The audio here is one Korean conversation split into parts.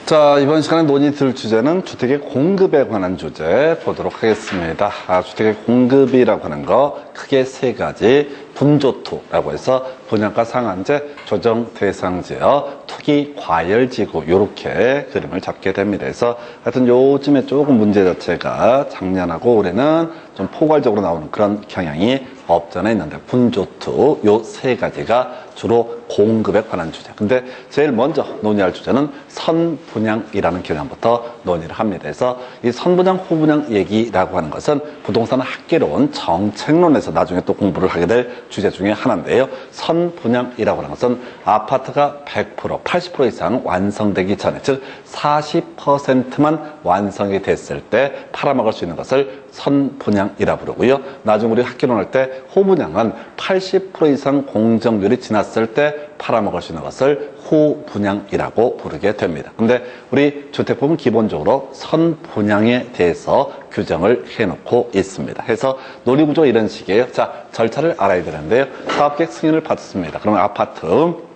자, 이번 시간에 논의 들 주제는 주택의 공급에 관한 주제 보도록 하겠습니다. 주택의 공급이라고 하는 거 크게 세 가지. 분조투라고 해서 분양가 상한제, 조정 대상지역, 투기 과열지구 이렇게 그림을 잡게 됩니다. 그래서 하여튼 요즘에 조금 문제 자체가 작년하고 올해는 좀 포괄적으로 나오는 그런 경향이 없잖아 있는데 분조투 요 세 가지가 주로 공급에 관한 주제. 근데 제일 먼저 논의할 주제는 선분양이라는 개념부터 논의를 합니다. 그래서 이 선분양, 후분양 얘기라고 하는 것은 부동산 학계론, 정책론에서 나중에 또 공부를 하게 될 주제 중에 하나인데요. 선분양이라고 하는 것은 아파트가 100%, 80% 이상 완성되기 전에, 즉 40%만 완성이 됐을 때 팔아먹을 수 있는 것을 선분양이라 부르고요. 나중에 우리 학계론 할 때 후분양은 80% 이상 공정률이 지났을 때 팔아먹을 수 있는 것을 후분양이라고 부르게 됩니다. 근데 우리 주택법은 기본적으로 선분양에 대해서 규정을 해놓고 있습니다. 해서 논의구조 이런 식이에요. 자, 절차를 알아야 되는데요. 사업계획 승인을 받습니다. 그러면 아파트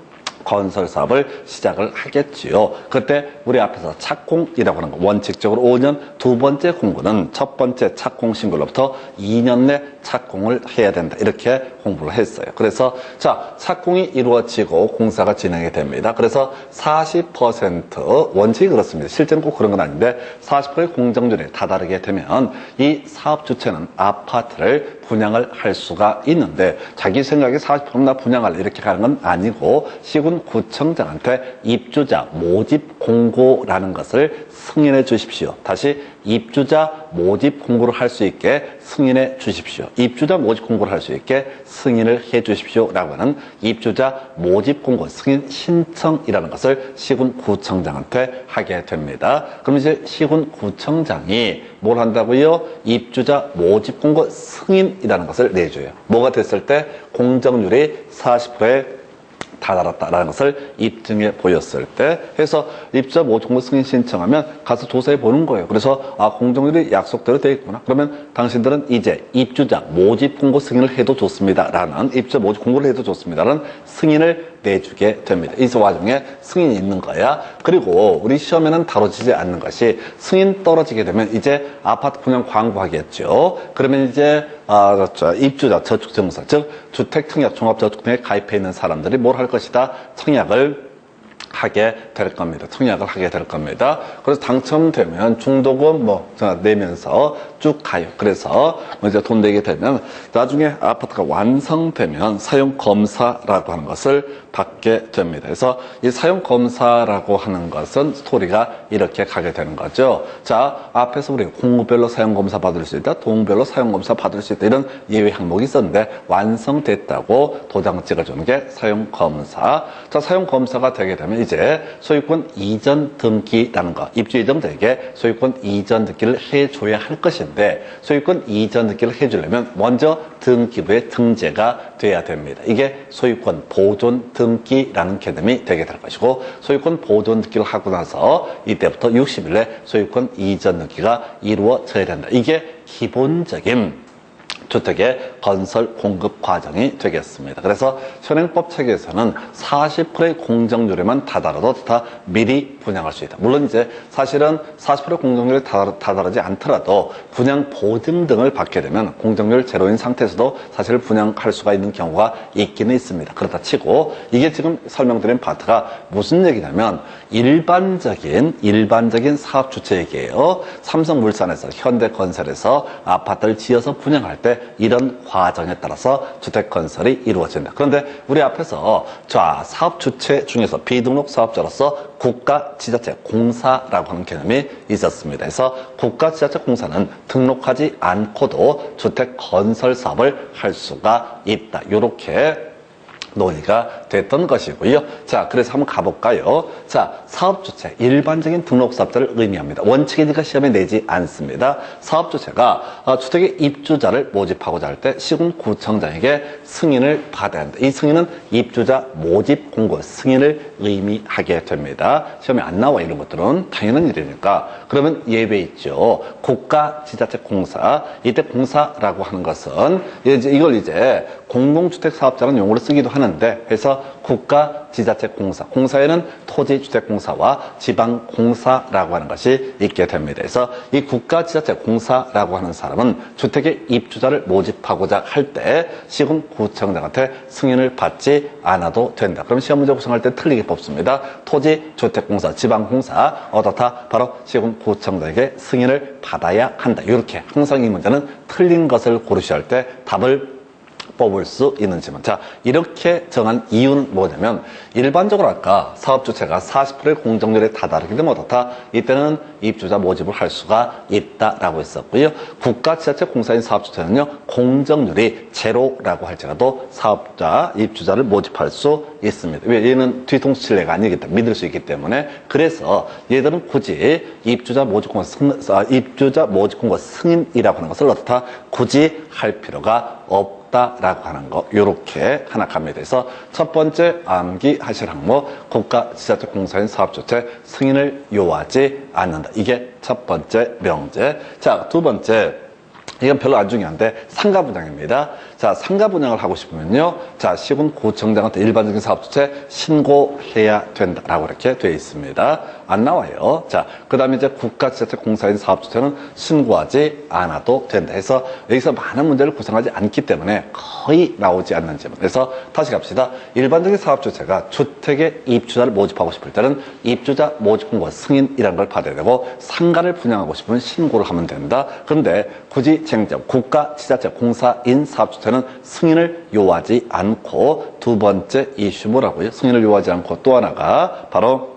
건설 사업을 시작을 하겠지요. 그때 우리 앞에서 착공이라고 하는 거 원칙적으로 5년, 두 번째 공고는 첫 번째 착공 신고로부터 2년 내 착공을 해야 된다. 이렇게 공부를 했어요. 그래서 자, 착공이 이루어지고 공사가 진행이 됩니다. 그래서 40% 원칙이 그렇습니다. 실제는 꼭 그런 건 아닌데 40%의 공정률에 다다르게 되면 이 사업 주체는 아파트를 분양을 할 수가 있는데 자기 생각에 40%나 분양할 이렇게 가는 건 아니고 시군구청장한테 입주자 모집 공고라는 것을 승인해 주십시오. 다시 입주자 모집 공고를 할 수 있게 승인해 주십시오. 입주자 모집 공고를 할 수 있게 승인을 해 주십시오. 라고 하는 입주자 모집 공고 승인 신청이라는 것을 시군구청장한테 하게 됩니다. 그럼 이제 시군구청장이 뭘 한다고요? 입주자 모집 공고 승인이라는 것을 내줘요. 뭐가 됐을 때 공정률이 40%에 다다랐다라는 것을 입증해 보였을 때 해서 입주자 모집 공고 승인 신청하면 가서 조사해 보는 거예요. 그래서 공정률이 약속대로 되어 있구나. 그러면 당신들은 이제 입주자 모집 공고 승인을 해도 좋습니다. 라는 입주자 모집 공고를 해도 좋습니다라는 승인을 내주게 됩니다. 이 와중에 승인이 있는 거야. 그리고 우리 시험에는 다뤄지지 않는 것이 승인 떨어지게 되면 이제 아파트 분양 광고하겠죠. 그러면 이제 입주자 저축증서, 즉 주택청약 종합저축통에 가입해 있는 사람들이 뭘 할 것이다? 청약을 하게 될 겁니다. 청약을 하게 될 겁니다. 그래서 당첨되면 중도금 내면서 쭉 가요. 그래서 이제 돈 내게 되면 나중에 아파트가 완성되면 사용검사라고 하는 것을 받게 됩니다. 그래서 이 사용검사라고 하는 것은 스토리가 이렇게 가게 되는 거죠. 자, 앞에서 우리 공구별로 사용검사 받을 수 있다, 동별로 사용검사 받을 수 있다, 이런 예외 항목이 있었는데 완성됐다고 도장 찍어주는 게 사용검사. 자, 사용검사가 되게 되면 이제 소유권 이전 등기라는 거, 입주 예정자에게 소유권 이전 등기를 해줘야 할 것인데 소유권 이전 등기를 해주려면 먼저 등기부에 등재가 돼야 됩니다. 이게 소유권 보존 등기라는 개념이 되게 될 것이고 소유권 보존 등기를 하고 나서 이때부터 60일 내 소유권 이전 등기가 이루어져야 된다. 이게 기본적인 주택의 건설 공급 과정이 되겠습니다. 그래서 현행법 체계에서는 40%의 공정률에만 다다라도 다 미리 분양할 수 있다. 물론 이제 사실은 40% 공정률에 다다르지 않더라도 분양 보증 등을 받게 되면 공정률 제로인 상태에서도 사실 분양할 수가 있는 경우가 있기는 있습니다. 그렇다 치고 이게 지금 설명드린 파트가 무슨 얘기냐면 일반적인 사업 주체 얘기예요. 삼성물산에서 현대건설에서 아파트를 지어서 분양할 때 이런 과정에 따라서 주택 건설이 이루어진다. 그런데 우리 앞에서 사업 주체 중에서 비등록 사업자로서 국가지자체 공사라고 하는 개념이 있었습니다. 그래서 국가지자체 공사는 등록하지 않고도 주택 건설 사업을 할 수가 있다. 이렇게 논의가 됐던 것이고요. 자, 그래서 한번 가볼까요? 자, 사업주체, 일반적인 등록사업자를 의미합니다. 원칙이니까 시험에 내지 않습니다. 사업주체가 주택의 입주자를 모집하고자 할 때 시군구청장에게 승인을 받아야 한다. 이 승인은 입주자 모집 공고 승인을 의미하게 됩니다. 시험에 안 나와 이런 것들은 당연한 일이니까. 그러면 예외 있죠. 국가지자체 공사. 이때 공사라고 하는 것은 이걸 이제 공동주택 사업자라는 용어로 쓰기도 하는 하는데, 그래서 국가 지자체 공사, 공사에는 토지주택공사와 지방공사라고 하는 것이 있게 됩니다. 그래서 이 국가 지자체 공사라고 하는 사람은 주택의 입주자를 모집하고자 할 때 시군구청장한테 승인을 받지 않아도 된다. 그럼 시험 문제 구성할 때 틀리게 뽑습니다. 토지주택공사, 지방공사 어떻다? 바로 시군구청장에게 승인을 받아야 한다. 이렇게 항상 이 문제는 틀린 것을 고르셔야 할 때 답을 뽑을 수 있는 질문. 자, 이렇게 정한 이유는 뭐냐면, 일반적으로 아까 사업주체가 40%의 공정률에 다다르게 되면 어떻다? 이때는 입주자 모집을 할 수가 있다라고 했었고요. 국가지자체 공사인 사업주체는요, 공정률이 제로라고 할지라도 사업자, 입주자를 모집할 수 있습니다. 왜? 얘는 뒤통수 칠레가 아니기 때문에, 믿을 수 있기 때문에. 그래서 얘들은 굳이 입주자 모집공고 승인이라고 하는 것을 어떻다? 굳이 할 필요가 없다라고 하는 거, 요렇게 하나 갑니다. 그래서 첫 번째 암기하실 항목, 국가지자체 공사인 사업주체 승인을 요하지 않는다. 이게 첫 번째 명제. 자, 두 번째, 이건 별로 안 중요한데 상가 분양입니다. 자, 상가 분양을 하고 싶으면요, 자, 시군구청장한테 일반적인 사업주체 신고해야 된다라고 이렇게 되어 있습니다. 안 나와요. 자, 그 다음에 이제 국가지자체 공사인 사업주체는 신고하지 않아도 된다 해서 여기서 많은 문제를 구성하지 않기 때문에 거의 나오지 않는 질문. 그래서 다시 갑시다. 일반적인 사업주체가 주택의 입주자를 모집하고 싶을 때는 입주자 모집공고 승인이라는 걸 받아야 되고, 상가를 분양하고 싶으면 신고를 하면 된다. 그런데 굳이 쟁점, 국가지자체 공사인 사업주체는 승인을 요하지 않고, 두 번째 이슈 뭐라고요? 승인을 요하지 않고 또 하나가 바로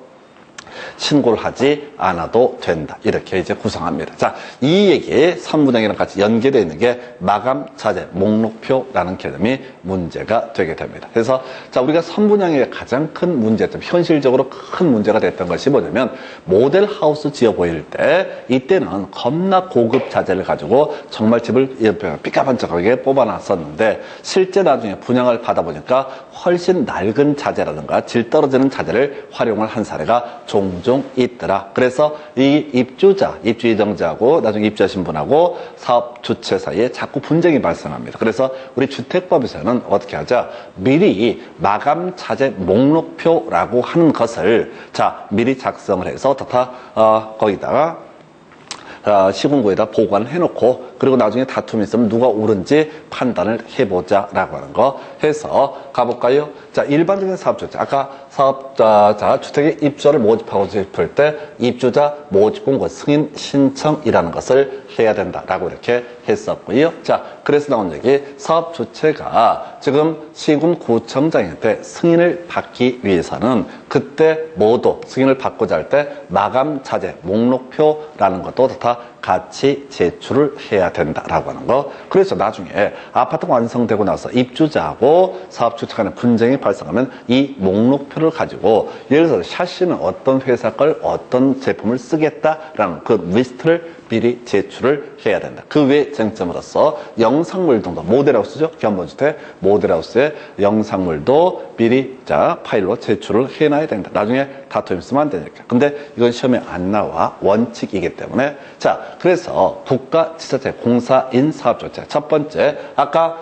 신고를 하지 않아도 된다. 이렇게 이제 구성합니다. 자, 이 얘기에 3분양이랑 같이 연계되어 있는 게 마감 자재 목록표라는 개념이 문제가 되게 됩니다. 그래서 자, 우리가 3분양의 가장 큰 문제점, 현실적으로 큰 문제가 됐던 것이 뭐냐면, 모델 하우스 지어 보일 때 이때는 겁나 고급 자재를 가지고 정말 집을 삐까번쩍하게 뽑아놨었는데, 실제 나중에 분양을 받아보니까 훨씬 낡은 자재라든가 질 떨어지는 자재를 활용을 한 사례가 종종 있더라. 그래서 이 입주자, 입주 예정자하고 나중에 입주하신 분하고 사업 주체 사이에 자꾸 분쟁이 발생합니다. 그래서 우리 주택법에서는 어떻게 하자? 미리 마감 자재 목록표라고 하는 것을 자, 미리 작성을 해서 어떻다? 거기다가 시군구에다 보관을 해놓고, 그리고 나중에 다툼이 있으면 누가 옳은지 판단을 해보자라고 하는 거 해서 가볼까요? 자, 일반적인 사업주체. 아까 사업자, 주택의 입주자를 모집하고 싶을 때 입주자 모집공고 승인 신청이라는 것을 해야 된다라고 이렇게 했었고요. 자, 그래서 나온 얘기, 사업주체가 지금 시군구청장한테 승인을 받기 위해서는 그때 모두 승인을 받고자 할 때 마감 자재 목록표라는 것도 다 같이 제출을 해야 된다라고 하는 거. 그래서 나중에 아파트가 완성되고 나서 입주자하고 사업주체 간에 분쟁이 발생하면 이 목록표를 가지고, 예를 들어서 샤시는 어떤 회사 걸 어떤 제품을 쓰겠다라는 그 리스트를 미리 제출을 해야 된다. 그 외 쟁점으로서 영상물 등도, 모델하우스죠, 견본주택 모델하우스의 영상물도 미리 자 파일로 제출을 해놔야 된다. 나중에 다툼 있으면 안 되니까. 근데 이건 시험에 안 나와, 원칙이기 때문에. 자, 그래서 국가지자체 공사인 사업주체 첫 번째, 아까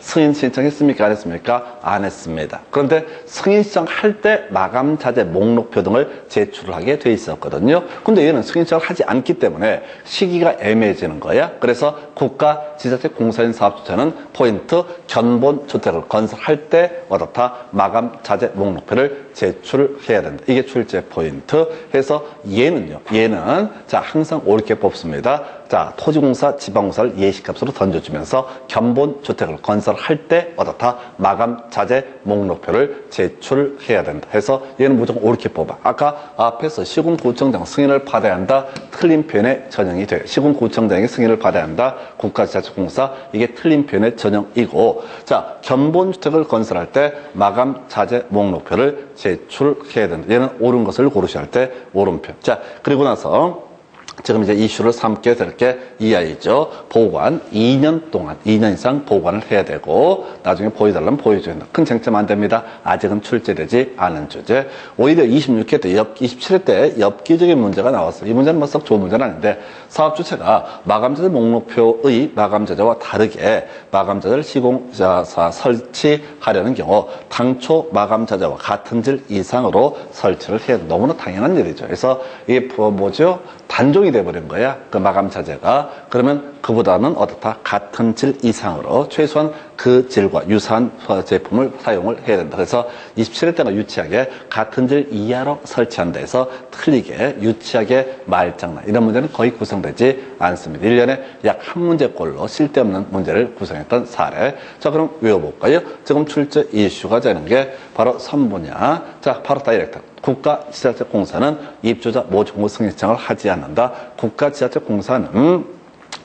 승인 신청했습니까? 안 했습니까? 안 했습니다. 그런데 승인 신청할 때 마감 자재 목록표 등을 제출을 하게 돼 있었거든요. 근데 얘는 승인 신청을 하지 않기 때문에 시기가 애매해지는 거야. 그래서 국가 지자체 공사인 사업주체는 포인트, 견본 주택을 건설할 때 어떻다? 마감 자재 목록표를 제출을 해야 된다. 이게 출제 포인트. 해서 얘는 자, 항상 옳게 뽑습니다. 자, 토지공사, 지방공사를 예시값으로 던져주면서 견본 주택을 건설할 때 어떻다? 마감 자재 목록표를 제출해야 된다. 해서 얘는 무조건 옳게 뽑아. 아까 앞에서 시군구청장 승인을 받아야 한다, 틀린 표현의 전형이 돼요. 시군구청장에게 승인을 받아야 한다, 국가지자체공사, 이게 틀린 표현의 전형이고, 자, 견본 주택을 건설할 때 마감 자재 목록표를 제출해야 된다. 얘는 옳은 것을 고르셔야 할 때 옳은 표. 자, 그리고 나서 지금 이제 이슈를 삼게 될 게 이 아이죠. 보관 2년 동안, 2년 이상 보관을 해야 되고, 나중에 보여달라면 보여줘야 된다. 큰 쟁점 안 됩니다. 아직은 출제되지 않은 주제. 오히려 26회 때, 27회 때 엽기적인 문제가 나왔어요. 이 문제는 뭐 썩 좋은 문제는 아닌데, 사업 주체가 마감자재 목록표의 마감자재와 다르게 마감자재를 시공사 설치하려는 경우, 당초 마감자재와 같은 질 이상으로 설치를 해야 돼. 너무나 당연한 일이죠. 그래서 이게 뭐죠? 단종이 돼버린 거야. 그 마감 자재가. 그러면 그보다는 어떻다? 같은 질 이상으로 최소한 그 질과 유사한 제품을 사용을 해야 된다. 그래서 27회 때가 유치하게 같은 질 이하로 설치한다 해서 틀리게 유치하게 말장난 이런 문제는 거의 구성되지 않습니다. 1년에 약 한 문제꼴로 쓸데없는 문제를 구성했던 사례. 자, 그럼 외워볼까요? 지금 출제 이슈가 되는 게 바로 선분야. 자, 바로 다이렉트. 국가지자체공사는 입주자 모종구 승인 신청을 하지 않는다. 국가지자체공사는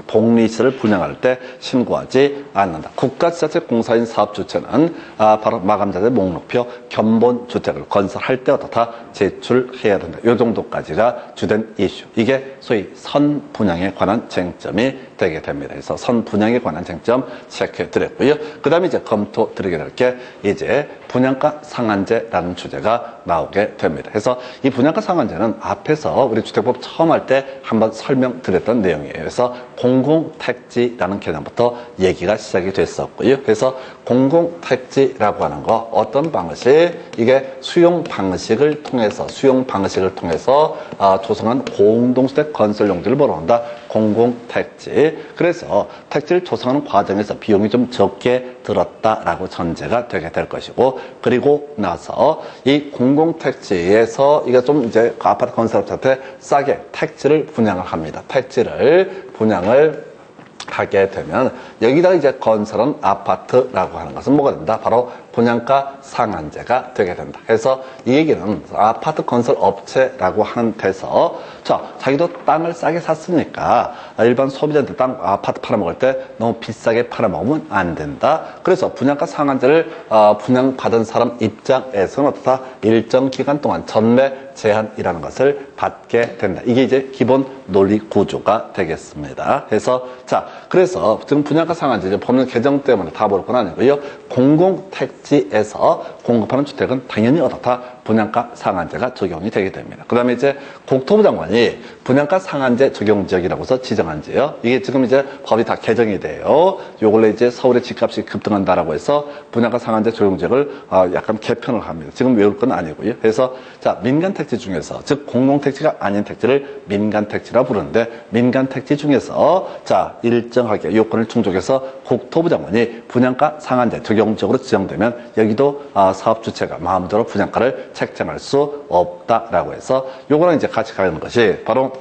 복리시설을 분양할 때 신고하지 않는다. 국가지자체공사인 사업주체는 바로 마감자재 목록표 견본주택을 건설할 때 어떻다 제출해야 된다. 이 정도까지가 주된 이슈. 이게 소위 선분양에 관한 쟁점이 되게 됩니다. 그래서 선분양에 관한 쟁점 체크해 드렸고요. 그 다음에 이제 검토 드리게 될 게 이제 분양가 상한제라는 주제가 나오게 됩니다. 그래서 이 분양가 상한제는 앞에서 우리 주택법 처음 할 때 한번 설명드렸던 내용이에요. 그래서 공공택지라는 개념부터 얘기가 시작이 됐었고요. 그래서 공공택지라고 하는 거 어떤 방식? 이게 수용 방식을 통해서 조성한 공동주택 건설 용지를 벌어온다. 공공택지. 그래서 택지를 조성하는 과정에서 비용이 좀 적게 들었다라고 전제가 되게 될 것이고, 그리고 나서 이 공공택지에서 이게 좀 이제 아파트 건설업자한테 싸게 택지를 분양을 합니다. 택지를 분양을 하게 되면 여기다가 이제 건설한 아파트라고 하는 것은 뭐가 된다? 바로 분양가 상한제가 되게 된다. 그래서 이 얘기는 아파트 건설 업체라고 하는 데서 자, 자기도 땅을 싸게 샀으니까 일반 소비자한테 아파트 팔아먹을 때 너무 비싸게 팔아먹으면 안 된다. 그래서 분양가 상한제를 분양받은 사람 입장에서는 어떻다? 일정 기간 동안 전매 제한이라는 것을 받게 된다. 이게 이제 기본 논리 구조가 되겠습니다. 그래서 지금 분양가 상한제 법령 개정 때문에 다 볼 건 아니고요. 공공택지에서 공급하는 주택은 당연히 어떻다? 분양가 상한제가 적용이 되게 됩니다. 그 다음에 이제 국토부 장관이 분양가 상한제 적용 지역이라고 해서 지정한 지요. 이게 지금 이제 법이 다 개정이 돼요. 요 근래 이제 서울의 집값이 급등한다라고 해서 분양가 상한제 적용 지역을 약간 개편을 합니다. 지금 외울 건 아니고요. 그래서 자, 민간 택지 중에서 즉 공공 택지가 아닌 택지를 민간 택지라 부르는데 민간 택지 중에서 자, 일정하게 요건을 충족해서 국토부 장관이 분양가 상한제 적용 지역으로 지정되면 여기도 사업 주체가 마음대로 분양가를 책정할 수 없다라고 해서 요거랑 이제 같이 가는 것이 바로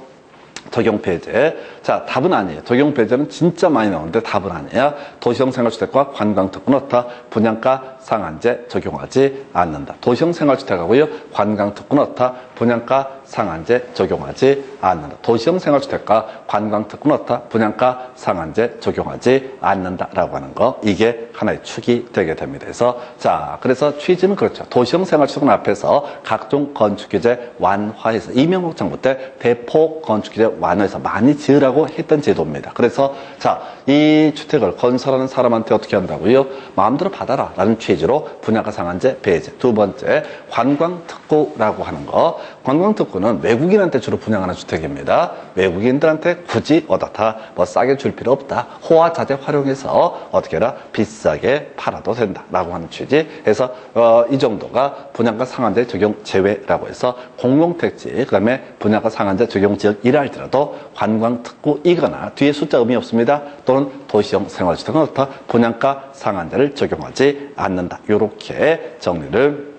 적용 폐제. 자, 답은 아니에요. 적용 폐제는 진짜 많이 나오는데 답은 아니야. 도시형 생활주택과 관광특구는 어떻다? 분양가 상한제 적용하지 않는다. 도시형 생활주택하고요. 관광특구는 어떻다? 분양가 상한제 적용하지 않는다. 도시형 생활주택과 관광특구는 어떻다? 분양가 상한제 적용하지 않는다라고 하는 거. 이게 하나의 축이 되게 됩니다. 그래서 취지는 그렇죠. 도시형 생활주택은 앞에서 각종 건축규제 완화해서 이명박 정부 때 대폭 건축규제 완화해서 많이 지으라고 했던 제도입니다. 그래서 자, 이 주택을 건설하는 사람한테 어떻게 한다고요? 마음대로 받아라 라는 취지로 분양가 상한제 배제. 두 번째, 관광특구라고 하는 거. 관광특구는 외국인한테 주로 분양하는 주택입니다. 외국인들한테 굳이 어떻다 뭐 싸게 줄 필요 없다. 호화자재 활용해서 어떻게 해라? 비싸게 팔아도 된다 라고 하는 취지. 해서 이 정도가 분양가 상한제 적용 제외라고 해서 공공택지, 그 다음에 분양가 상한제 적용 지역이라 할지라도 관광특구이거나 뒤에 숫자 의미 없습니다. 또는 도시형 생활주택은 어떻다? 분양가 상한제를 적용하지 않는다. 이렇게 정리를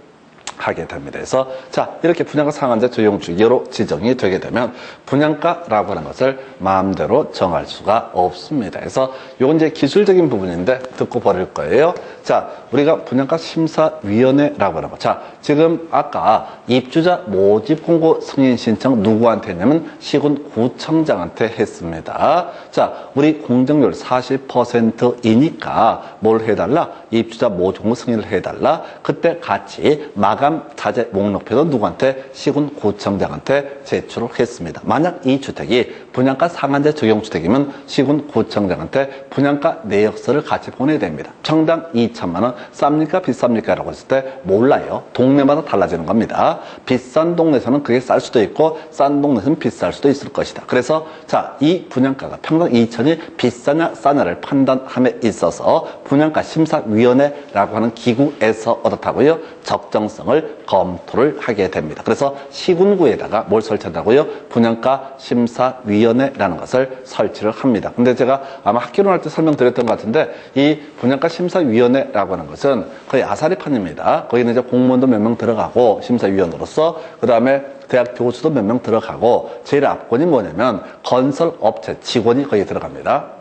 하게 됩니다. 그래서 자, 이렇게 분양가 상한제 적용 주기로 지정이 되게 되면 분양가라고 하는 것을 마음대로 정할 수가 없습니다. 그래서 요건 이제 기술적인 부분인데 듣고 버릴 거예요. 자, 우리가 분양가 심사위원회라고 하는 거. 자, 지금 아까 입주자 모집 공고 승인 신청 누구한테 했냐면 시군구청장한테 했습니다. 자, 우리 공정률 40%이니까 뭘 해달라? 입주자 모집 공고 승인을 해달라. 그때 같이 마감 분양가 자재 목록표도 누구한테? 시군구청장한테 제출을 했습니다. 만약 이 주택이 분양가 상한제 적용주택이면 시군구청장한테 분양가 내역서를 같이 보내야 됩니다. 평당 2천만 원 쌉니까 비쌉니까? 라고 했을 때 몰라요. 동네마다 달라지는 겁니다. 비싼 동네에서는 그게 쌀 수도 있고 싼 동네에서는 비쌀 수도 있을 것이다. 그래서 자, 이 분양가가 평당 2천이 비싸냐 싸냐를 판단함에 있어서 분양가 심사위원회라고 하는 기구에서 어떻다고요? 적정성을 검토를 하게 됩니다. 그래서 시군구에다가 뭘 설치한다고요? 분양가 심사위원회라는 것을 설치를 합니다. 근데 제가 아마 학교론 할 때 설명드렸던 것 같은데 이 분양가 심사위원회라고 하는 것은 거의 아사리판입니다. 거기는 이제 공무원도 몇 명 들어가고 심사위원으로서 그 다음에 대학 교수도 몇 명 들어가고 제일 앞권이 뭐냐면 건설업체 직원이 거기에 들어갑니다.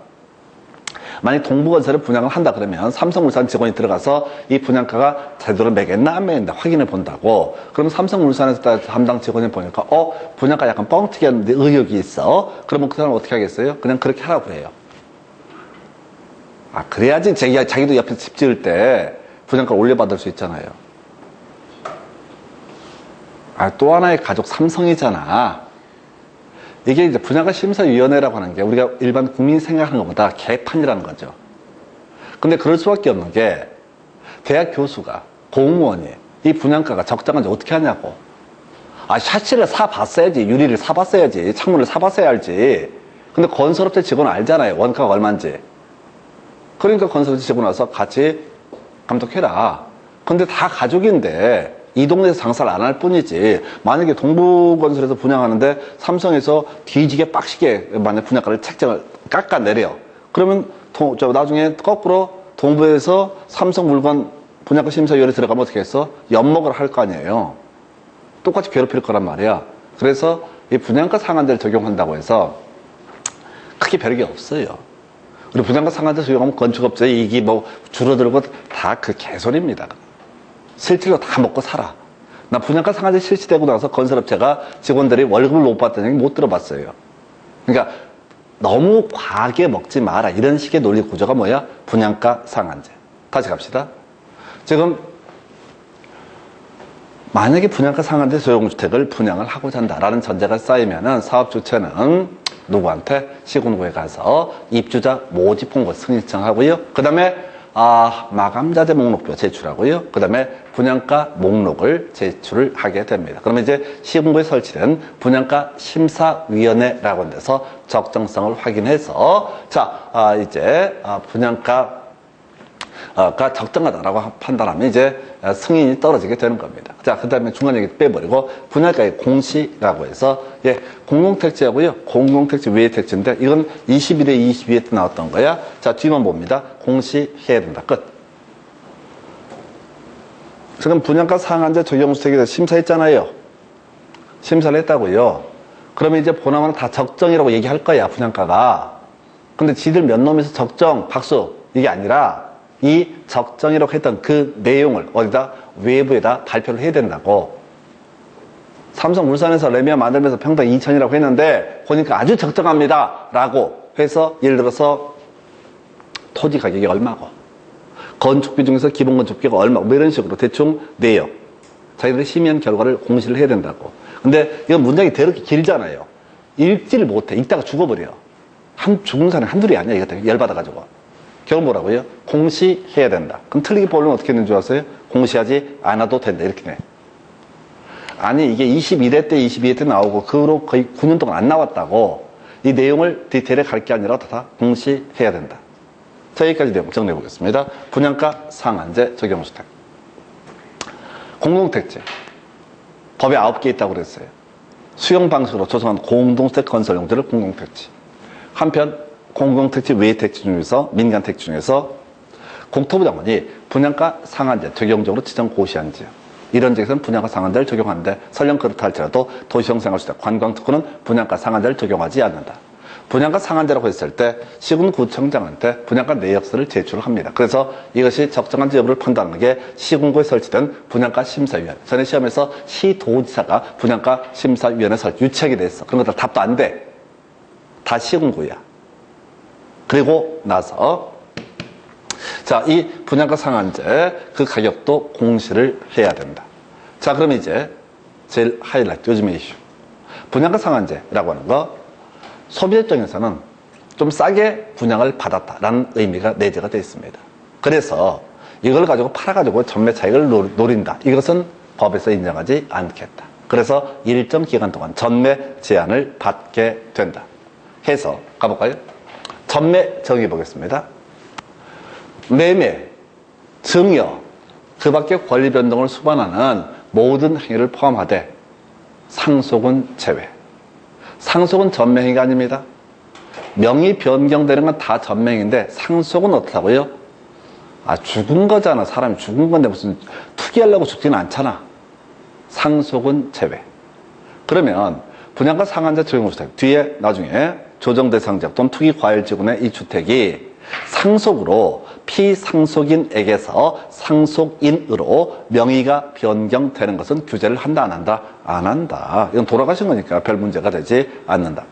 만약 동부건설에 분양을 한다 그러면 삼성물산 직원이 들어가서 이 분양가가 제대로 매겠나 안 매겠나 확인해 본다고. 그러면 삼성물산에서 담당 직원이 보니까 분양가 약간 뻥튀기 하는데 의혹이 있어. 그러면 그 사람은 어떻게 하겠어요? 그냥 그렇게 하라고 해요. 그래야지 자기도 옆에서 집 지을 때 분양가를 올려받을 수 있잖아요. 또 하나의 가족 삼성이잖아. 이게 이제 분양가 심사위원회라고 하는 게 우리가 일반 국민이 생각하는 것보다 개판이라는 거죠. 근데 그럴 수밖에 없는 게 대학 교수가 공무원이 이 분양가가 적정한지 어떻게 하냐고. 샤시를 사봤어야지. 유리를 사봤어야지. 창문을 사봤어야 알지. 근데 건설업체 직원은 알잖아요. 원가가 얼마인지. 그러니까 건설업체 직원 와서 같이 감독해라. 근데 다 가족인데 이 동네에서 장사를 안 할 뿐이지. 만약에 동부건설에서 분양하는데 삼성에서 뒤지게 빡시게 만약 분양가를 책정을 깎아내려. 그러면 나중에 거꾸로 동부에서 삼성물건 분양가 심사위원회 들어가면 어떻게 했어? 엿먹으러 할 거 아니에요. 똑같이 괴롭힐 거란 말이야. 그래서 이 분양가 상한제를 적용한다고 해서 크게 별게 없어요. 우리 분양가 상한제 적용하면 건축업자의 이익이 뭐 줄어들고 다 그 개소리입니다. 실질로 다 먹고 살아. 나 분양가 상한제 실시되고 나서 건설업체가 직원들이 월급을 못 받다는 얘기 못 들어봤어요. 그러니까 너무 과하게 먹지 마라. 이런 식의 논리 구조가 뭐야? 분양가 상한제. 다시 갑시다. 지금 만약에 분양가 상한제 소형주택을 분양을 하고자 한다라는 전제가 쌓이면은 사업 주체는 누구한테? 시군구에 가서 입주자 모집 홍보 승인 신청하고요. 그 다음에 마감자재 목록표 제출하고요. 그 다음에 분양가 목록을 제출을 하게 됩니다. 그러면 이제 시군구에 설치된 분양가 심사위원회라고 하는 데서 적정성을 확인해서 이제 분양가가 적정하다라고 판단하면 이제 승인이 떨어지게 되는 겁니다. 그 다음에 중간 얘기 빼버리고 분양가의 공시라고 해서 공공택지하고요. 공공택지 외택지인데 이건 21회, 22회 때 나왔던 거야. 뒤만 봅니다. 공시해야 된다. 끝. 지금 분양가 상한제 적용주택에 대해서 심사했잖아요. 심사를 했다고요. 그러면 이제 보나마나 다 적정이라고 얘기할 거야, 분양가가. 근데 지들 몇 놈에서 적정, 박수. 이게 아니라 이 적정이라고 했던 그 내용을 어디다 외부에다 발표를 해야 된다고. 삼성물산에서 레미안 만들면서 평당 2천이라고 했는데 보니까 아주 적정합니다 라고 해서 예를 들어서 토지 가격이 얼마고 건축비 중에서 기본 건축비가 얼마고 뭐 이런 식으로 대충 내요. 자기들이 심의한 결과를 공시를 해야 된다고. 근데 이건 문장이 더럽게 길잖아요. 읽지를 못해. 읽다가 죽어버려. 죽는 사람이 한둘이 아니야. 이거 열받아가지고. 결국 뭐라고요? 공시해야 된다. 그럼 틀리게 보려면 어떻게 했는 줄 아세요? 공시하지 않아도 된다. 이렇게 돼. 아니 이게 21회 때 22회 때 나오고 그 후로 거의 9년 동안 안 나왔다고. 이 내용을 디테일에 갈 게 아니라 다 공시해야 된다. 여기까지 내용 정리해 보겠습니다. 분양가 상한제 적용주택. 공동택지. 법에 9개 있다고 그랬어요. 수용 방식으로 조성한 공동주택 건설 용지를 공동택지. 한편 공공택지 외택지 중에서 민간택지 중에서 국토부 장관이 분양가 상한제 적용적으로 지정 고시한 지역. 이런 지역에서는 분양가 상한제를 적용하는데 설령 그렇다 할지라도 도시형생활주택 관광특구는 분양가 상한제를 적용하지 않는다. 분양가 상한제라고 했을 때 시군구청장한테 분양가 내역서를 제출을 합니다. 그래서 이것이 적정한지 여부를 판단하는 게 시군구에 설치된 분양가 심사위원회. 전에 시험에서 시도지사가 분양가 심사위원회 설치 유치하게 됐어. 그런 것들 답도 안 돼. 다 시군구야. 그리고 나서 이 분양가 상한제 그 가격도 공시를 해야 된다. 자, 그럼 이제 제일 하이라이트, 요즘의 이슈. 분양가 상한제라고 하는 거, 소비자 입장에서는 좀 싸게 분양을 받았다라는 의미가 내재가 되어 있습니다. 그래서 이걸 가지고 팔아가지고 전매 차익을 노린다. 이것은 법에서 인정하지 않겠다. 그래서 일정 기간 동안 전매 제한을 받게 된다. 해서 가볼까요? 전매 정의 보겠습니다. 매매, 증여, 그 밖의 권리 변동을 수반하는 모든 행위를 포함하되 상속은 제외. 상속은 전매행위가 아닙니다. 명의 변경되는 건 다 전매행위인데 상속은 어떻다고요? 아, 죽은 거잖아. 사람이 죽은 건데 무슨 투기하려고 죽지는 않잖아. 상속은 제외. 그러면 분양가 상한제 적용주택 뒤에 나중에 조정대상지역 또는 투기과열지구내 이 주택이 상속으로 피상속인에게서 상속인으로 명의가 변경되는 것은 규제를 한다 안 한다? 안 한다. 이건 돌아가신 거니까 별 문제가 되지 않는다.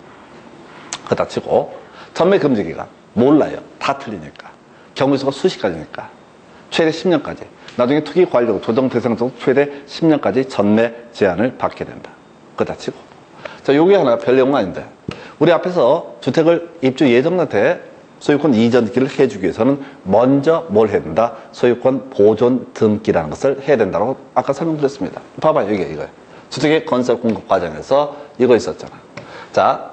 그렇다 치고 전매 금지 기간 몰라요. 다 틀리니까. 경우수가 수십 가지니까 최대 10년까지 나중에 투기과열지구 조정대상지역 최대 10년까지 전매 제한을 받게 된다. 그렇다 치고 자, 요게 하나 별 내용은 아닌데 우리 앞에서 주택을 입주 예정자한테 소유권 이전 등기를 해주기 위해서는 먼저 뭘 해야 된다? 소유권 보존 등기라는 것을 해야 된다고 아까 설명드렸습니다. 봐봐요. 이게 이거예요. 주택의 건설 공급 과정에서 이거 있었잖아. 자,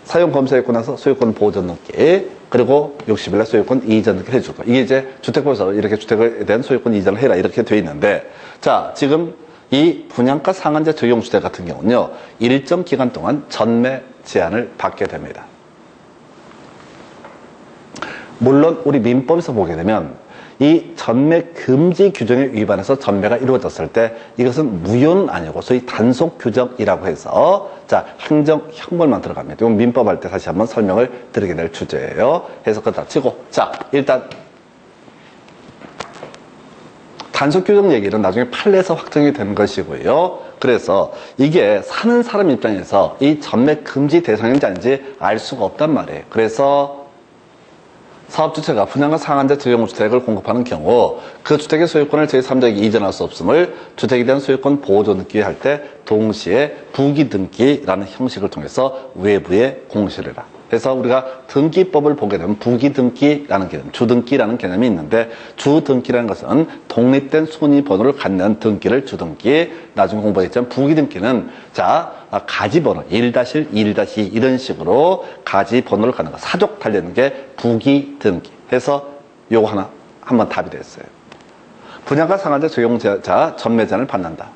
사용 검사했고 나서 소유권 보존 등기 그리고 60일에 소유권 이전 등기를 해줄 거. 이게 이제 주택법에서 이렇게 주택에 대한 소유권 이전을 해라 이렇게 돼 있는데 자, 지금 이 분양가 상한제 적용 주택 같은 경우는요, 일정 기간 동안 전매 제한을 받게 됩니다. 물론 우리 민법에서 보게 되면 이 전매 금지 규정에 위반해서 전매가 이루어졌을 때 이것은 무효는 아니고 소위 단속 규정이라고 해서 자, 행정 형벌만 들어갑니다. 이건 민법 할 때 다시 한번 설명을 드리게 될 주제예요. 해서 그렇다 치고 자, 일단 단속 규정 얘기는 나중에 판례에서 확정이 되는 것이고요. 그래서 이게 사는 사람 입장에서 이 전매 금지 대상인지 아닌지 알 수가 없단 말이에요. 그래서 사업주체가 분양가 상한제 적용주택을 공급하는 경우 그 주택의 소유권을 제3자에게 이전할 수 없음을 주택에 대한 소유권 보존 등기할 때 동시에 부기 등기라는 형식을 통해서 외부에 공시를 해라. 그래서 우리가 등기법을 보게 되면 부기 등기라는 개념, 주등기라는 개념이 있는데 주등기라는 것은 독립된 순위번호를 갖는 등기를 주등기, 나중에 공부했지만 부기 등기는 자, 가지번호 1-1, 1-2 이런 식으로 가지번호를 갖는 거, 사족 달리는 게 부기 등기 해서 요거 하나 한번 답이 됐어요. 분양가 상한제 적용자 전매 제한을 받는다.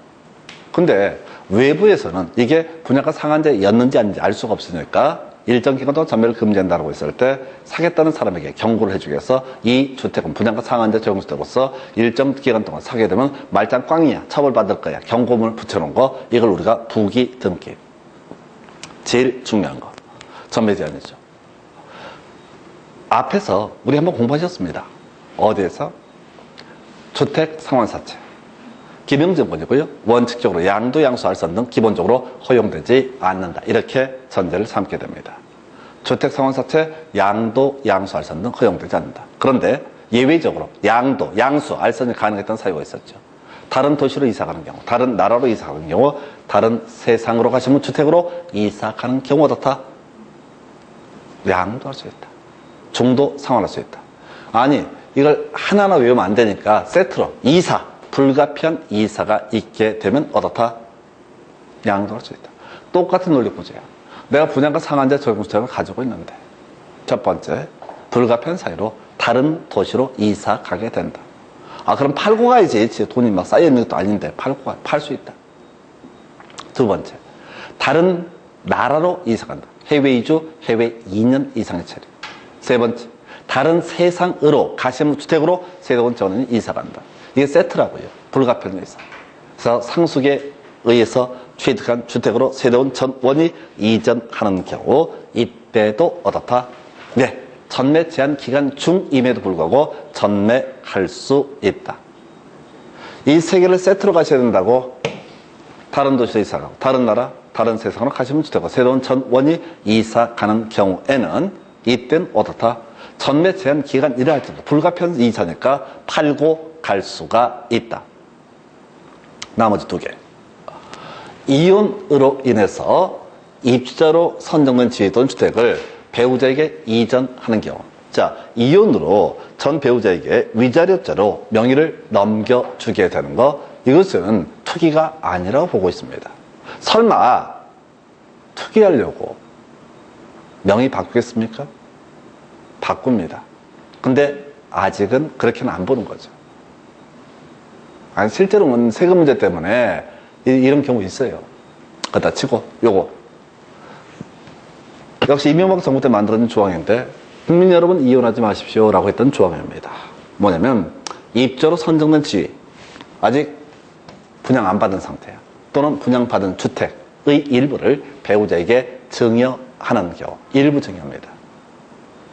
근데 외부에서는 이게 분양가 상한제였는지 아닌지 알 수가 없으니까 일정 기간 동안 전매를 금지한다고 했을 때 사겠다는 사람에게 경고를 해주기 위해서 이 주택은 분양가 상한제 적용주택으로서 일정 기간 동안 사게 되면 말짱 꽝이야. 처벌받을 거야. 경고문을 붙여놓은 거. 이걸 우리가 부기 등기. 제일 중요한 거. 전매 제한이죠. 앞에서 우리 한번 공부하셨습니다. 어디에서? 주택 상환사채. 기명정권이고요. 원칙적으로 양도 양수할 수 없는 기본적으로 허용되지 않는다. 이렇게 전제를 삼게 됩니다. 주택상환사채 양도 양수할 수 없는 허용되지 않는다. 그런데 예외적으로 양도 양수 알선이 가능했던 사유가 있었죠. 다른 도시로 이사 가는 경우, 다른 나라로 이사 가는 경우, 다른 세상으로 가시면 주택으로 이사 가는 경우 어떻다? 양도할 수 있다. 중도 상환할 수 있다. 아니 이걸 하나하나 외우면 안 되니까 세트로 이사 불가피한 이사가 있게 되면 어떻다? 양도할 수 있다. 똑같은 논리구조야. 내가 분양가 상한제 적용주택을 가지고 있는데 첫 번째, 불가피한 사유로 다른 도시로 이사 가게 된다. 아 그럼 팔고 가야지. 돈이 막 쌓여있는 것도 아닌데 팔고 가. 팔 수 있다. 두 번째, 다른 나라로 이사 간다. 해외 이주, 해외 2년 이상의 차례. 세 번째, 다른 세상으로 가시면 주택으로 세대원 전원이 이사 간다. 이게 세트라고요. 불가피한 이사. 그래서 상속에 의해서 취득한 주택으로 세대원 전원이 이전하는 경우 이때도 어떻다? 네, 전매 제한 기간 중임에도 불구하고 전매할 수 있다. 이 세 개를 세트로 가셔야 된다고 다른 도시로 이사 가고 다른 나라, 다른 세상으로 가시면 주택과 세대원 전원이 이사 가는 경우에는 이때는 어떻다? 전매 제한 기간 이래 할지라도 불가피한 이사니까 팔고 갈 수가 있다. 나머지 두 개. 이혼으로 인해서 입주자로 선정된 지위 또는 주택을 배우자에게 이전하는 경우. 자, 이혼으로 전 배우자에게 위자료자로 명의를 넘겨주게 되는 거, 이것은 투기가 아니라고 보고 있습니다. 설마 투기하려고 명의 바꾸겠습니까? 바꿉니다. 근데 아직은 그렇게는 안 보는 거죠. 아니, 실제로는 세금 문제 때문에 이런 경우 있어요. 그다 치고 요거 역시 이명박 정부 때 만들어진 조항인데, 국민 여러분 이혼하지 마십시오 라고 했던 조항입니다. 뭐냐면 입주자로 선정된 지위, 아직 분양 안 받은 상태야, 또는 분양받은 주택의 일부를 배우자에게 증여하는 경우, 일부 증여입니다.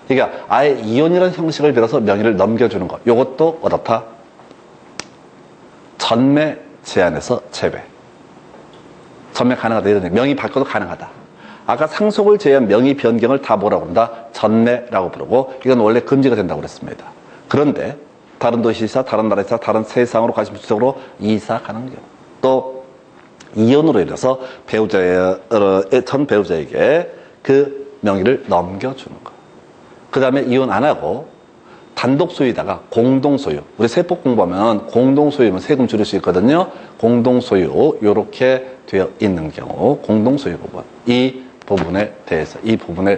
그러니까 아예 이혼이라는 형식을 빌어서 명의를 넘겨주는 것, 이것도 어떻다? 전매 제한에서 제외. 전매 가능하다, 이런 명의 바꿔도 가능하다. 아까 상속을 제외한 명의 변경을 다 뭐라고 한다? 전매라고 부르고, 이건 원래 금지가 된다고 그랬습니다. 그런데 다른 도시이사, 다른 나라이사, 다른 세상으로 가시주택으로 이사 가는 경우, 또 이혼으로 인해서 전 배우자에게 그 명의를 넘겨주는 것. 그 다음에 이혼 안 하고 단독 소유에다가 공동 소유, 우리 세법 공부하면 공동 소유면 세금 줄일 수 있거든요. 공동 소유 이렇게 되어 있는 경우, 공동 소유 부분, 이 부분에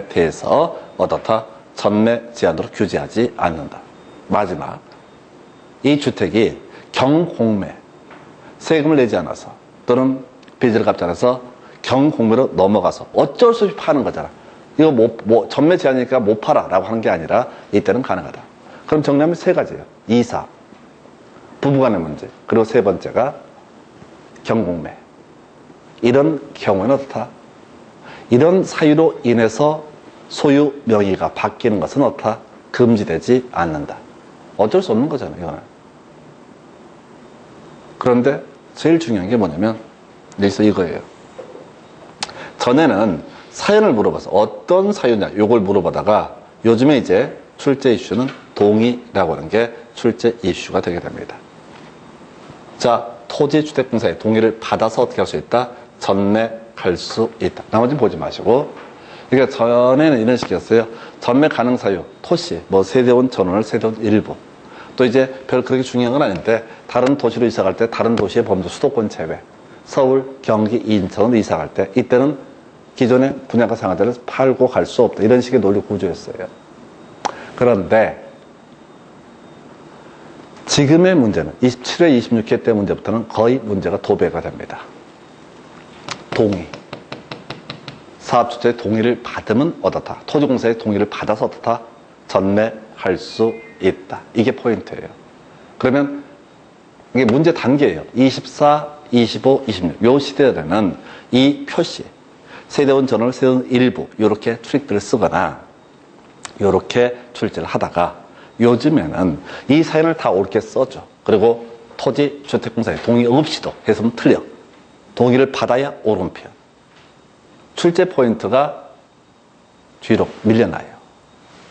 대해서 어떻다? 전매 제한으로 규제하지 않는다. 마지막, 이 주택이 경공매, 세금을 내지 않아서 또는 빚을 갚지 않아서 경공매로 넘어가서 어쩔 수 없이 파는 거잖아. 이거 전매 제한이니까 못 팔아 라고 하는 게 아니라 이때는 가능하다. 그럼 정리하면 세 가지예요. 이사, 부부간의 문제, 그리고 세 번째가 경공매. 이런 경우에는 어떻다? 이런 사유로 인해서 소유 명의가 바뀌는 것은 어떻다? 금지되지 않는다. 어쩔 수 없는 거잖아요, 이거는. 그런데 제일 중요한 게 뭐냐면 여기서 이거예요. 전에는 사연을 물어봐서 어떤 사유냐 요걸 물어보다가 요즘에 이제 출제 이슈는 동의라고 하는 게 출제 이슈가 되게 됩니다. 자, 토지주택공사의 동의를 받아서 어떻게 할 수 있다? 전매할 수 있다. 나머지는 보지 마시고. 그러니까 전에는 이런 식이었어요. 전매 가능 사유, 토시, 뭐 세대원 전원을 세대원 일부. 또 이제 별 그렇게 중요한 건 아닌데, 다른 도시로 이사 갈 때 다른 도시의 범주 수도권 제외, 서울, 경기, 인천으로 이사 갈 때 이때는 기존의 분양가 상한제를 팔고 갈 수 없다. 이런 식의 논리 구조였어요. 그런데 지금의 문제는 27회, 26회 때 문제부터는 거의 문제가 도배가 됩니다. 동의. 사업주체의 동의를 받으면 어떻다? 토지공사의 동의를 받아서 어떻다? 전매할 수 있다. 이게 포인트예요. 그러면 이게 문제 단계예요. 24, 25, 26. 요 시대에는 이 표시, 세대원 전원을 세대원 일부, 요렇게 트릭들을 쓰거나 요렇게 출제를 하다가 요즘에는 이 사연을 다 옳게 써줘. 그리고 토지주택공사의 동의 없이도 해석은 틀려. 동의를 받아야 옳은 편. 출제 포인트가 뒤로 밀려나요.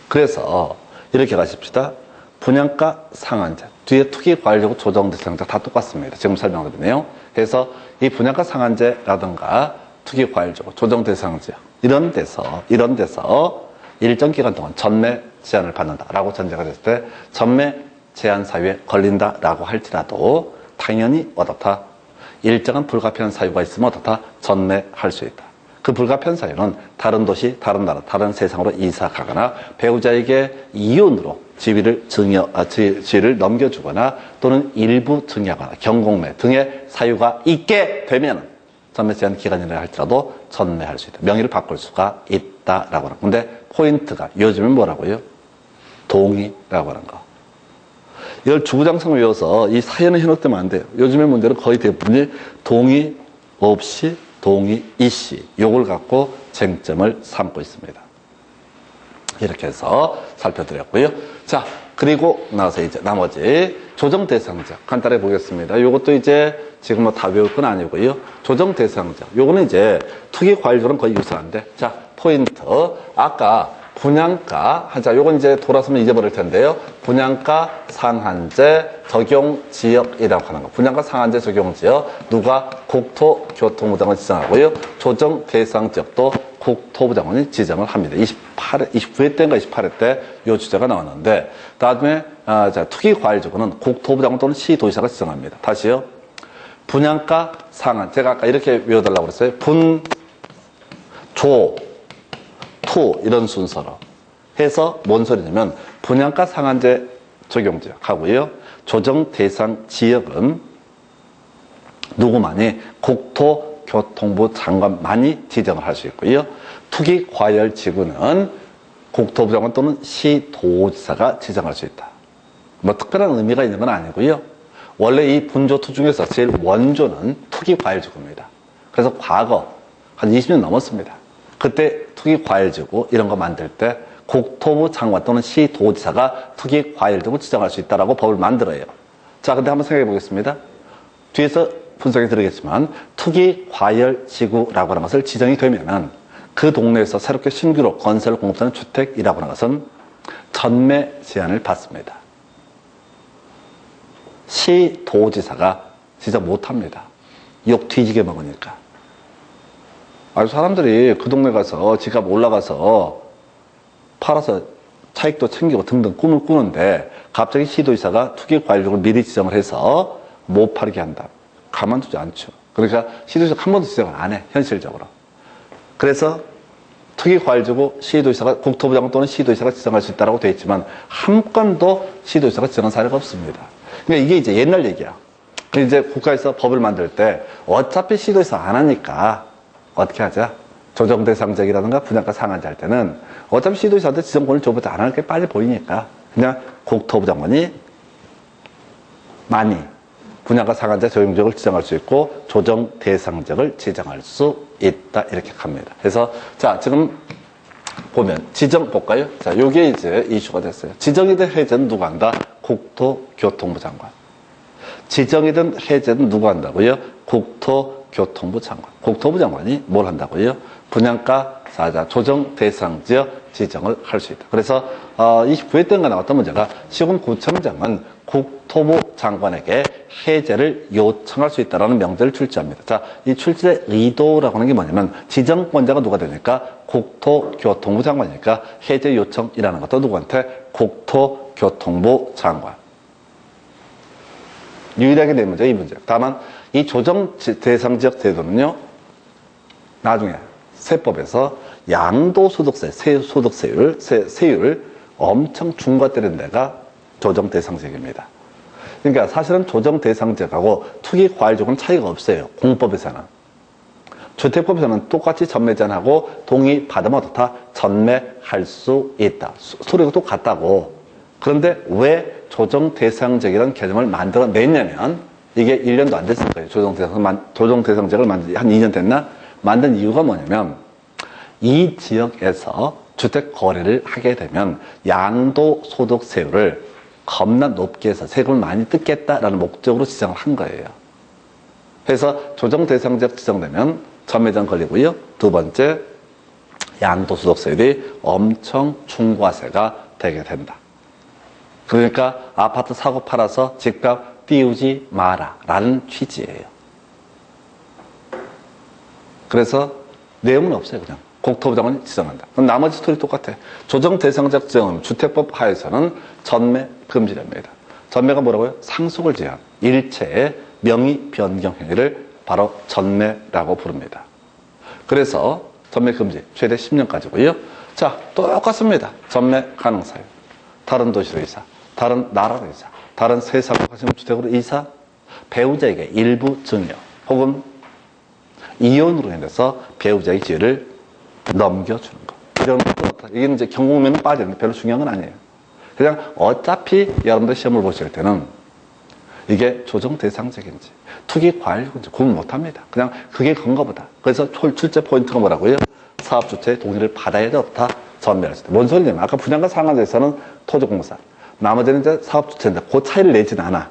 그래서 이렇게 가십시다. 분양가 상한제, 뒤에 투기과열적 조정 대상자 다 똑같습니다. 지금 설명드린 내용. 그래서 이 분양가 상한제라든가 투기과열적 조정 대상자 이런 데서 일정 기간 동안 전매 제한을 받는다라고 전제가 됐을 때 전매 제한 사유에 걸린다라고 할지라도 당연히 어떻다? 일정한 불가피한 사유가 있으면 어떻다? 전매할 수 있다. 그 불가피한 사유는 다른 도시, 다른 나라, 다른 세상으로 이사 가거나 배우자에게 이혼으로 지위를 넘겨주거나 또는 일부 증여하거나 경공매 등의 사유가 있게 되면 전매 제한 기간이라 할지라도 전매할 수 있다. 명의를 바꿀 수가 있다라고 하는. 근데 포인트가 요즘은 뭐라고요? 동의라고 하는 거. 이걸 주구장창 외워서 이 사연을 현혹되면 안 돼요. 요즘의 문제는 거의 대부분이 동의 없이 동의 이시 요걸 갖고 쟁점을 삼고 있습니다. 이렇게 해서 살펴드렸고요. 자, 그리고 나서 이제 나머지 조정 대상자 간단히 보겠습니다. 요것도 이제 지금 뭐 다 외울 건 아니고요. 조정 대상자 요거는 이제 투기 과열적으로는 거의 유사한데, 자, 포인트. 아까 분양가, 자, 요건 이제 돌아서면 잊어버릴 텐데요. 분양가 상한제 적용 지역이라고 하는 거. 분양가 상한제 적용 지역. 누가? 국토교통부 장관이 지정하고요. 조정 대상 지역도 국토부 장관이 지정을 합니다. 29회 때인가 28회 때 요 주제가 나왔는데, 다음에, 자, 투기과열지구는 국토부 장관 또는 시도지사가 지정합니다. 다시요. 분양가 상한. 제가 아까 이렇게 외워달라고 그랬어요. 분, 조, 투 이런 순서로 해서 뭔 소리냐면 분양가 상한제 적용지역 하고요. 조정 대상 지역은 누구만이? 국토교통부 장관만이 지정을 할 수 있고요. 투기 과열 지구는 국토부 장관 또는 시도지사가 지정할 수 있다. 뭐 특별한 의미가 있는 건 아니고요. 원래 이 분조투 중에서 제일 원조는 투기 과열 지구입니다. 그래서 과거 한 20년 넘었습니다. 그때 투기과열지구 이런 거 만들 때 국토부 장관 또는 시도지사가 투기과열지구 지정할 수 있다라고 법을 만들어요. 자, 근데 한번 생각해 보겠습니다. 뒤에서 분석해 드리겠지만 투기과열지구라고 하는 것을 지정이 되면은 그 동네에서 새롭게 신규로 건설을 공급하는 주택이라고 하는 것은 전매 제한을 받습니다. 시도지사가 지정 못합니다. 욕 뒤지게 먹으니까. 아니, 사람들이 그 동네 가서 집값 올라가서 팔아서 차익도 챙기고 등등 꿈을 꾸는데 갑자기 시도지사가 투기과열지구를 미리 지정을 해서 못 팔게 한다. 가만두지 않죠. 그러니까 시도지사가 한 번도 지정을 안 해, 현실적으로. 그래서 투기과열지구 시도지사가 국토부 장관 또는 시도지사가 지정할 수 있다고 되어 있지만 한 건도 시도지사가 지정한 사례가 없습니다. 그러니까 이게 이제 옛날 얘기야. 이제 국가에서 법을 만들 때 어차피 시도지사 안 하니까 어떻게 하자? 조정 대상 지역이라든가 분양가 상한제 할 때는 어차피 시도지사한테 지정권을 줘보지 안 할 게 빨리 보이니까 그냥 국토부 장관이 많이 분양가 상한제 적용 지역을 지정할 수 있고 조정 대상 지역을 지정할 수 있다 이렇게 합니다. 그래서 자, 지금 보면 지정 볼까요? 자, 요게 이제 이슈가 됐어요. 지정이든 해제는 누가 한다? 국토교통부 장관. 지정이든 해제는 누가 한다고요? 국토교통부 장관. 국토부 장관이 뭘 한다고요? 분양가 사자 조정 대상 지역 지정을 할 수 있다. 그래서 29회 때인가 나왔던 문제가 시군구청장은 국토부 장관에게 해제를 요청할 수 있다는 명제를 출제합니다. 자, 이 출제 의도라고 하는 게 뭐냐면 지정권자가 누가 되니까 국토교통부 장관이니까 해제 요청이라는 것도 누구한테? 국토교통부 장관. 유일하게 낸 문제가 이 문제. 다만 이 조정 대상 지역 제도는요, 나중에 세법에서 양도소득세, 세율 엄청 중과되는 데가 조정 대상 지역입니다. 그러니까 사실은 조정 대상 지역하고 투기 과열 지역은 차이가 없어요. 공법에서는. 주택법에서는 똑같이 전매 제한하고 동의 받으면 어떻다? 전매할 수 있다. 소리가 똑같다고. 그런데 왜 조정 대상 지역이라는 개념을 만들어 냈냐면 이게 1년도 안 됐을 거예요. 조정 대상 지역을 만든 한 2년 됐나? 만든 이유가 뭐냐면 이 지역에서 주택 거래를 하게 되면 양도소득세율을 겁나 높게 해서 세금을 많이 뜯겠다라는 목적으로 지정을 한 거예요. 그래서 조정 대상 지역 지정되면 전매제한 걸리고요. 두 번째, 양도소득세율이 엄청 중과세가 되게 된다. 그러니까 아파트 사고 팔아서 집값 띄우지 마라 라는 취지예요. 그래서 내용은 없어요. 그냥 국토부 장관이 지정한다. 그럼 나머지 스토리 똑같아. 조정 대상적 지정은 주택법 하에서는 전매 금지랍니다. 전매가 뭐라고요? 상속을 제한, 일체의 명의 변경 행위를 바로 전매라고 부릅니다. 그래서 전매 금지 최대 10년까지고요. 자, 똑같습니다. 전매 가능 사유. 다른 도시로 이사, 다른 나라로 이사, 다른 세상 가신 주택으로 이사, 배우자에게 일부 증여 혹은 이혼으로 인해서 배우자의 지위를 넘겨주는 것. 이런 것도 이게 이제 경공면은 빠지는데 별로 중요한 건 아니에요. 그냥 어차피 여러분들 시험을 보실 때는 이게 조정 대상적인지 투기 과열인지 구분 못합니다. 그냥 그게 그런가 보다. 그래서 출제 포인트가 뭐라고요? 사업주체의 동의를 받아야 되었다. 전매할 수 있다. 뭔 소리냐면 아까 분양가 상한제에서는 토지공사, 나머지는 이제 사업주체인데 그 차이를 내진 않아.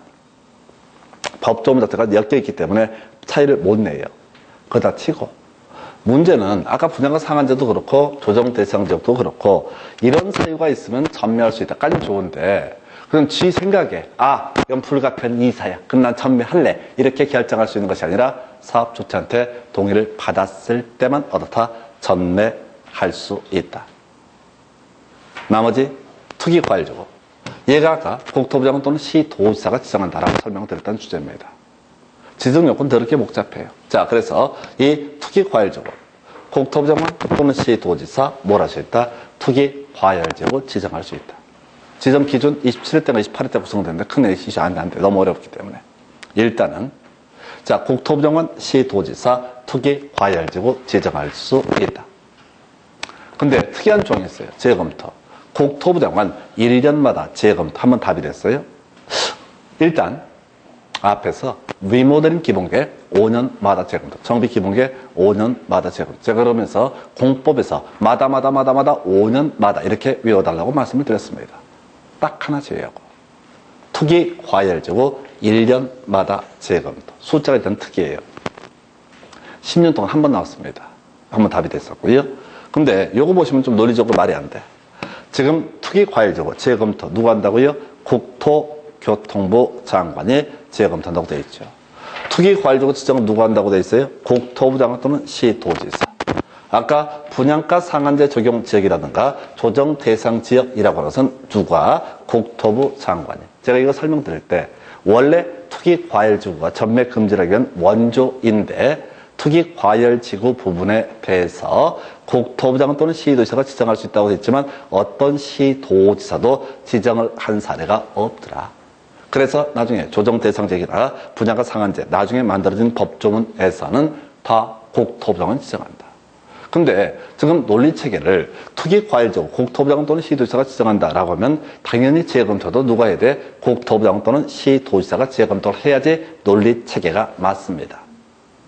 법조문 자체가 엮여 있기 때문에 차이를 못 내요. 그러다 치고 문제는 아까 분양가 상한제도 그렇고 조정 대상 지역도 그렇고 이런 사유가 있으면 전매할 수 있다까지 좋은데 그럼 지 생각에 이건 불가피한 이사야. 그럼 난 전매할래. 이렇게 결정할 수 있는 것이 아니라 사업주체한테 동의를 받았을 때만 어떻다? 전매할 수 있다. 나머지 투기과열주고 얘가 아까 국토부 장관 또는 시도지사가 지정한다라고 설명드렸던 주제입니다. 지정요건 더럽게 복잡해요. 자, 그래서 이 투기과열주고 국토부 장관 또는 시도지사 뭘 할 수 있다? 투기과열지구 지정할 수 있다. 지정 기준 27일 때가 28일 때 구성되는데 큰 이슈 안 돼. 너무 어렵기 때문에. 일단은 자, 국토부 장관 시도지사 투기과열지구 지정할 수 있다. 근데 특이한 조항이 있어요. 재검토. 국토부 장관 1년마다 재검토 하면 답이 됐어요. 일단 앞에서 리모델링 기본계획 5년마다 재검토, 정비 기본계획 5년마다 재검토. 제가 그러면서 공법에서 마다 5년마다 이렇게 외워달라고 말씀을 드렸습니다. 딱 하나 제외하고 투기 과열제고 1년마다 재검토. 숫자가 일단 특이해요. 10년 동안 한 번 나왔습니다. 한 번 답이 됐었고요. 근데 요거 보시면 좀 논리적으로 말이 안 돼. 지금 투기 과열제고 재검토 누가 한다고요? 국토교통부 장관이 재검토한다고 되어 있죠. 투기 과열제고 지정은 누가 한다고 되어 있어요? 국토부 장관 또는 시도지사. 아까 분양가 상한제 적용 지역이라든가 조정 대상 지역이라고 하는 것은 누가? 국토부 장관이. 제가 이거 설명드릴 때 원래 투기 과열지구가 전매 금지라기 위한 원조인데 투기 과열지구 부분에 대해서 국토부 장관 또는 시도지사가 지정할 수 있다고 했지만 어떤 시도지사도 지정을 한 사례가 없더라. 그래서 나중에 조정 대상 지역이나 분양가 상한제 나중에 만들어진 법조문에서는 다 국토부 장관이 지정한다. 근데 지금 논리체계를 투기과열지구 국토부 장관 또는 시도지사가 지정한다라고 하면 당연히 재검토도 누가 해야 돼? 국토부 장관 또는 시도지사가 재검토를 해야지 논리체계가 맞습니다.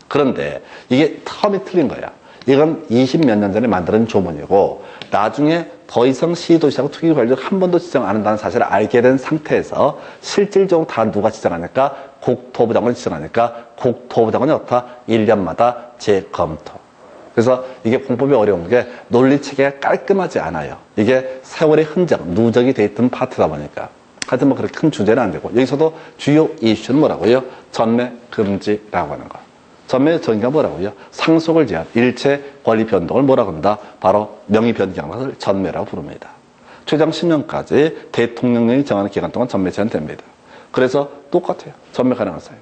그런데 이게 텀이 틀린 거야. 이건 20몇 년 전에 만들어진 조문이고 나중에 더 이상 시도지사가 투기과열지구 한 번도 지정 안 한다는 사실을 알게 된 상태에서 실질적으로 다 누가 지정하니까? 국토부 장관이 지정하니까 국토부 장관이 어떻다? 1년마다 재검토. 그래서 이게 공법이 어려운 게 논리체계가 깔끔하지 않아요. 이게 세월의 흔적, 누적이 돼 있던 파트다 보니까. 하여튼 뭐 그렇게 큰 주제는 안 되고. 여기서도 주요 이슈는 뭐라고요? 전매 금지라고 하는 거. 전매 정의가 뭐라고요? 상속을 제한, 일체 권리 변동을 뭐라고 한다? 바로 명의 변경한 것을 전매라고 부릅니다. 최장 10년까지 대통령령이 정하는 기간 동안 전매 제한됩니다. 그래서 똑같아요. 전매 가능한 사유.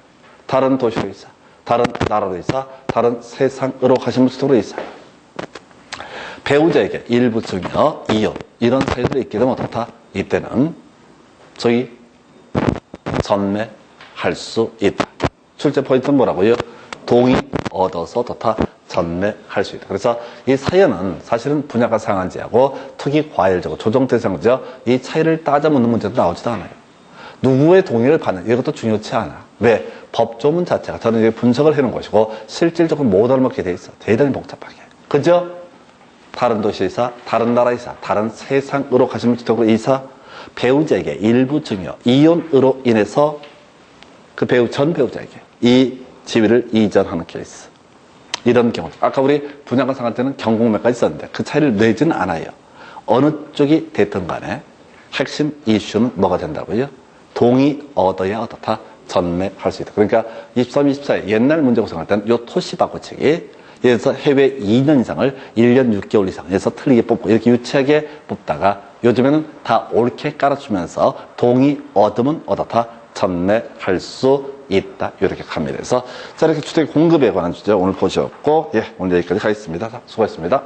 다른 도시로 있어. 다른 나라로 이사, 다른 세상으로 가신 분으로 이사. 배우자에게 일부 증여, 이혼 이런 사유들이 있게 되면 어떻다? 이때는 저희 전매할 수 있다. 출제 포인트는 뭐라고요? 동의 얻어서 어떻다? 전매할 수 있다. 그래서 이 사연은 사실은 분양가 상한제하고 투기 과열제고 조정 대상제와 이 차이를 따져 묻는 문제도 나오지도 않아요. 누구의 동의를 받는 이것도 중요치 않아. 왜? 법조문 자체가 저는 이제 분석을 해놓은 것이고 실질적으로 못 얻어먹게 돼 있어. 대단히 복잡하게. 그죠? 다른 도시 이사, 다른 나라 이사, 다른 세상으로 가시는 지역으로 이사, 배우자에게 일부 증여, 이혼으로 인해서 그 전 배우자에게 이 지위를 이전하는 케이스. 이런 경우. 아까 우리 분양가 상할 때는 경공매까지 있었는데 그 차이를 내지는 않아요. 어느 쪽이 됐든 간에 핵심 이슈는 뭐가 된다고요? 동의 얻어야 어떻다? 전매할 수 있다. 그러니까 23, 24에 옛날 문제 구성할 때는 요 토시 바꾸치기 그래서 해외 2년 이상을 1년 6개월 이상 해서 틀리게 뽑고 이렇게 유치하게 뽑다가 요즘에는 다 옳게 깔아주면서 동의 얻으면 어떻다? 전매할 수 있다. 이렇게 갑니다. 그래서 자, 이렇게 주택 공급에 관한 주제 오늘 보셨고 오늘 여기까지 가겠습니다. 수고하셨습니다.